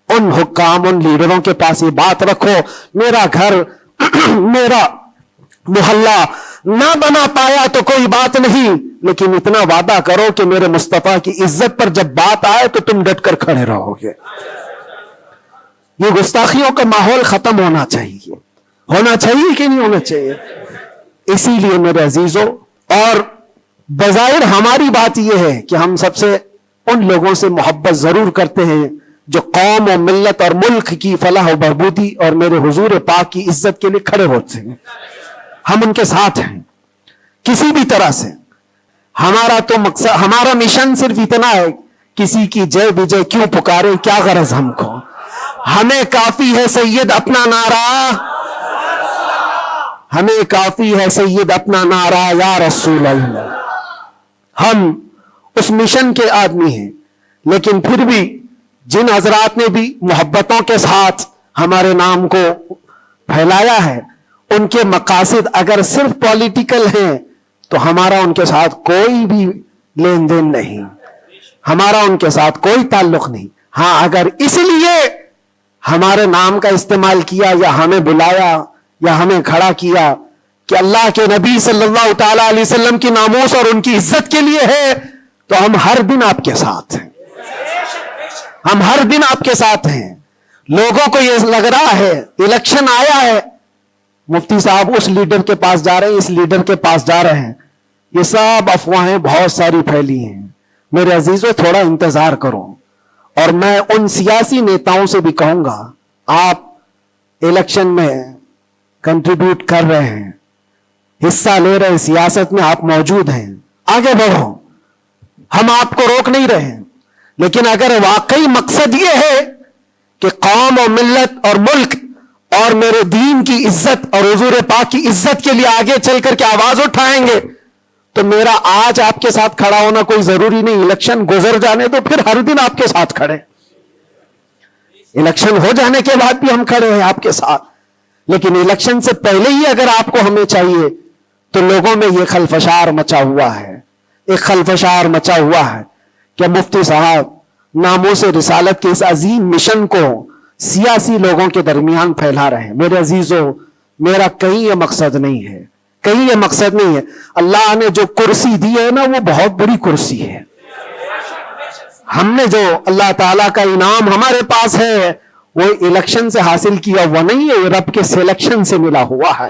ان حکام، ان لیڈروں کے پاس یہ بات رکھو، میرا گھر میرا محلہ نہ بنا پایا تو کوئی بات نہیں، لیکن اتنا وعدہ کرو کہ میرے مصطفیٰ کی عزت پر جب بات آئے تو تم ڈٹ کر کھڑے رہو گے. یہ گستاخیوں کا ماحول ختم ہونا چاہیے. ہونا چاہیے کہ نہیں ہونا چاہیے؟ اسی لیے میرے عزیزوں، اور بظاہر ہماری بات یہ ہے کہ ہم سب سے ان لوگوں سے محبت ضرور کرتے ہیں جو قوم و ملت اور ملک کی فلاح و بہبودی اور میرے حضور پاک کی عزت کے لیے کھڑے ہوتے ہیں. ہم ان کے ساتھ ہیں کسی بھی طرح سے. ہمارا تو مقصد، ہمارا مشن صرف اتنا ہے، کسی کی جے وجے کیوں پکارے، کیا غرض ہم کو، ہمیں کافی ہے سید اپنا نعرہ، ہمیں کافی ہے سید اپنا نعرہ یا رسول اللہ. ہم اس مشن کے آدمی ہیں، لیکن پھر بھی جن حضرات نے بھی محبتوں کے ساتھ ہمارے نام کو پھیلایا ہے، ان کے مقاصد اگر صرف پولیٹیکل ہیں تو ہمارا ان کے ساتھ کوئی بھی لین دین نہیں، ہمارا ان کے ساتھ کوئی تعلق نہیں. ہاں اگر اس لیے ہمارے نام کا استعمال کیا یا ہمیں بلایا یا ہمیں کھڑا کیا کہ اللہ کے نبی صلی اللہ تعالی علیہ وسلم کی ناموس اور ان کی عزت کے لیے ہے، تو ہم ہر دن آپ کے ساتھ ہیں، ہم ہر دن آپ کے ساتھ ہیں. لوگوں کو یہ لگ رہا ہے الیکشن آیا ہے، مفتی صاحب اس لیڈر کے پاس جا رہے ہیں، اس لیڈر کے پاس جا رہے ہیں، یہ سب افواہیں بہت ساری پھیلی ہیں. میرے عزیزوں تھوڑا انتظار کرو. اور میں ان سیاسی نیتاؤں سے بھی کہوں گا، آپ الیکشن میں کنٹریبیوٹ کر رہے ہیں، حصہ لے رہے ہیں، سیاست میں آپ موجود ہیں، آگے بڑھو، ہم آپ کو روک نہیں رہے ہیں. لیکن اگر واقعی مقصد یہ ہے کہ قوم و ملت اور ملک اور میرے دین کی عزت اور حضور پاک کی عزت کے لیے آگے چل کر کے آواز اٹھائیں گے، تو میرا آج آپ کے ساتھ کھڑا ہونا کوئی ضروری نہیں. الیکشن گزر جانے تو پھر ہر دن آپ کے ساتھ کھڑے، الیکشن ہو جانے کے بعد بھی ہم کھڑے ہیں آپ کے ساتھ. لیکن الیکشن سے پہلے ہی اگر آپ کو ہمیں چاہیے تو لوگوں میں یہ خلفشار مچا ہوا ہے، ایک خلفشار مچا ہوا ہے کہ مفتی صاحب ناموس رسالت کے اس عظیم مشن کو سیاسی لوگوں کے درمیان پھیلا رہے ہیں. میرے عزیزوں، میرا کہیں یہ مقصد نہیں ہے، کہیں یہ مقصد نہیں ہے. اللہ نے جو کرسی دی ہے نا، وہ بہت بڑی کرسی ہے. ہم نے جو اللہ تعالیٰ کا انعام ہمارے پاس ہے وہ الیکشن سے حاصل کیا ہوا نہیں ہے، رب کے سلیکشن سے ملا ہوا ہے.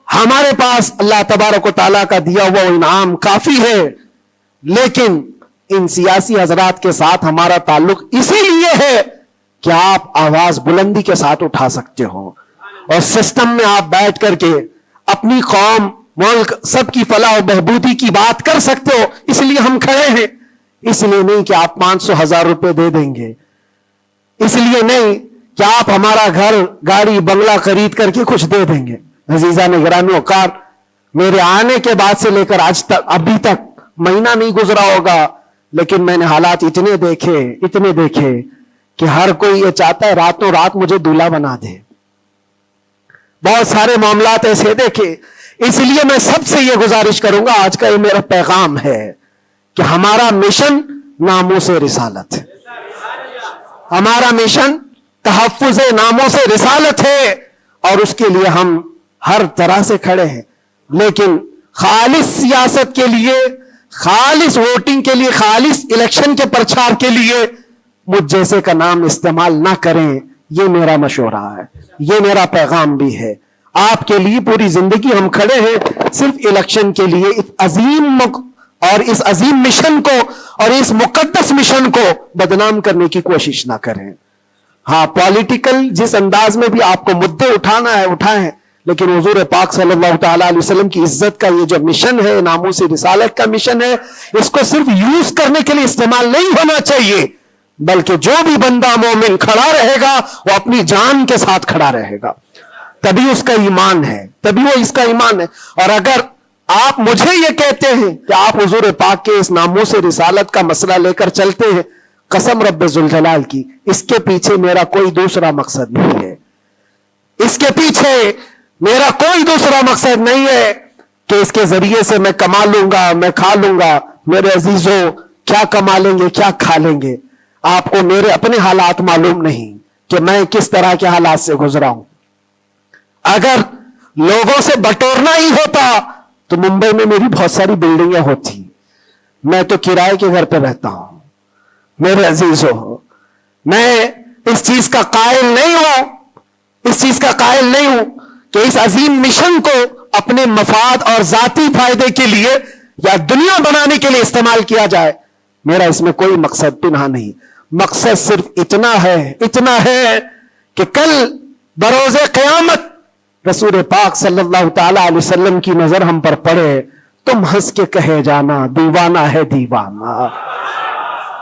ہمارے پاس اللہ تبارک و تعالیٰ کا دیا ہوا انعام کافی ہے. لیکن ان سیاسی حضرات کے ساتھ ہمارا تعلق اسی لیے ہے کہ آپ آواز بلندی کے ساتھ اٹھا سکتے ہو اور سسٹم میں آپ بیٹھ کر کے اپنی قوم، ملک، سب کی فلاح و بہبودی کی بات کر سکتے ہو. اس لیے ہم کھڑے ہیں. اس لیے نہیں کہ آپ 500,000 روپے دے دیں گے، اس لیے نہیں کہ آپ ہمارا گھر، گاڑی، بنگلہ خرید کر کے کچھ دے دیں گے. عزیزان گرامی اوقار، میرے آنے کے بعد سے لے کر آج تک، ابھی تک مہینہ نہیں گزرا ہوگا، لیکن میں نے حالات اتنے دیکھے کہ ہر کوئی یہ چاہتا ہے راتوں رات مجھے دولہا بنا دے. بہت سارے معاملات ایسے دیکھے. اس لیے میں سب سے یہ گزارش کروں گا، آج کا یہ میرا پیغام ہے کہ ہمارا مشن ناموس رسالت ہے، ہمارا مشن تحفظ ناموس رسالت ہے، اور اس کے لیے ہم ہر طرح سے کھڑے ہیں. لیکن خالص سیاست کے لیے، خالص ووٹنگ کے لیے، خالص الیکشن کے پرچار کے لیے مجھ جیسے کا نام استعمال نہ کریں. یہ میرا مشورہ ہے، یہ میرا پیغام بھی ہے. آپ کے لیے پوری زندگی ہم کھڑے ہیں، صرف الیکشن کے لیے. اس عظیم مشن کو اور اس مقدس مشن کو بدنام کرنے کی کوشش نہ کریں. ہاں، پولیٹیکل جس انداز میں بھی آپ کو مدعے اٹھانا ہے اٹھائیں، لیکن حضور پاک صلی اللہ تعالیٰ علیہ وسلم کی عزت کا یہ جو مشن ہے، ناموس رسالت کا مشن ہے، اس کو صرف یوز کرنے کے لیے استعمال نہیں ہونا چاہیے، بلکہ جو بھی بندہ مومن کھڑا رہے گا وہ اپنی جان کے ساتھ کھڑا رہے گا. تبھی اس کا ایمان ہے، تبھی وہ اس کا ایمان ہے. اور اگر آپ مجھے یہ کہتے ہیں کہ آپ حضور پاک کے اس ناموس رسالت کا مسئلہ لے کر چلتے ہیں، قسم رب ذوالجلال کی اس کے پیچھے میرا کوئی دوسرا مقصد نہیں ہے، اس کے پیچھے میرا کوئی دوسرا مقصد نہیں ہے کہ اس کے ذریعے سے میں کما لوں گا، میں کھا لوں گا۔ میرے عزیزوں، کیا کما لیں گے، کیا کھا لیں گے؟ آپ کو میرے اپنے حالات معلوم نہیں کہ میں کس طرح کے حالات سے گزرا ہوں۔ اگر لوگوں سے بٹورنا ہی ہوتا تو ممبئی میں میری بہت ساری بلڈنگیں ہوتی، میں تو کرائے کے گھر پہ رہتا ہوں۔ میرے عزیزوں، میں اس چیز کا قائل نہیں ہوں، اس چیز کا قائل نہیں ہوں کہ اس عظیم مشن کو اپنے مفاد اور ذاتی فائدے کے لیے یا دنیا بنانے کے لیے استعمال کیا جائے۔ میرا اس میں کوئی مقصد پنہا نہیں، مقصد صرف اتنا ہے کہ کل بروز قیامت رسول پاک صلی اللہ تعالی علیہ وسلم کی نظر ہم پر پڑے، تم ہنس کے کہے جانا دیوانہ ہے دیوانہ۔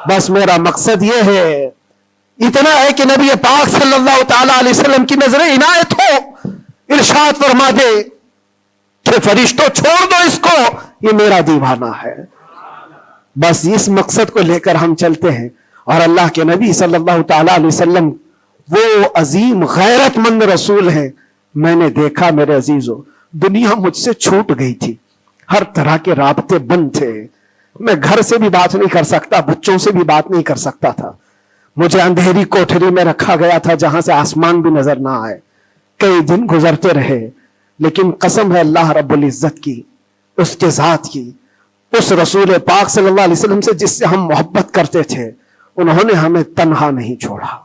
بس میرا مقصد یہ ہے، اتنا ہے کہ نبی پاک صلی اللہ تعالی علیہ وسلم کی نظر عنایت ہو، ارشاد فرما دے کہ فرشتوں چھوڑ دو اس کو، یہ میرا دیوانہ ہے۔ بس اس مقصد کو لے کر ہم چلتے ہیں، اور اللہ کے نبی صلی اللہ تعالی علیہ وسلم وہ عظیم غیرت مند رسول ہیں۔ میں نے دیکھا میرے عزیزوں، دنیا مجھ سے چھوٹ گئی تھی، ہر طرح کے رابطے بند تھے، میں گھر سے بھی بات نہیں کر سکتا، بچوں سے بھی بات نہیں کر سکتا تھا، مجھے اندھیری کوٹھری میں رکھا گیا تھا جہاں سے آسمان بھی نظر نہ آئے۔ کئی دن گزرتے رہے، لیکن قسم ہے اللہ رب العزت کی، اس کے ذات کی، اس رسول پاک صلی اللہ علیہ وسلم سے جس سے ہم محبت کرتے تھے، انہوں نے ہمیں تنہا نہیں چھوڑا۔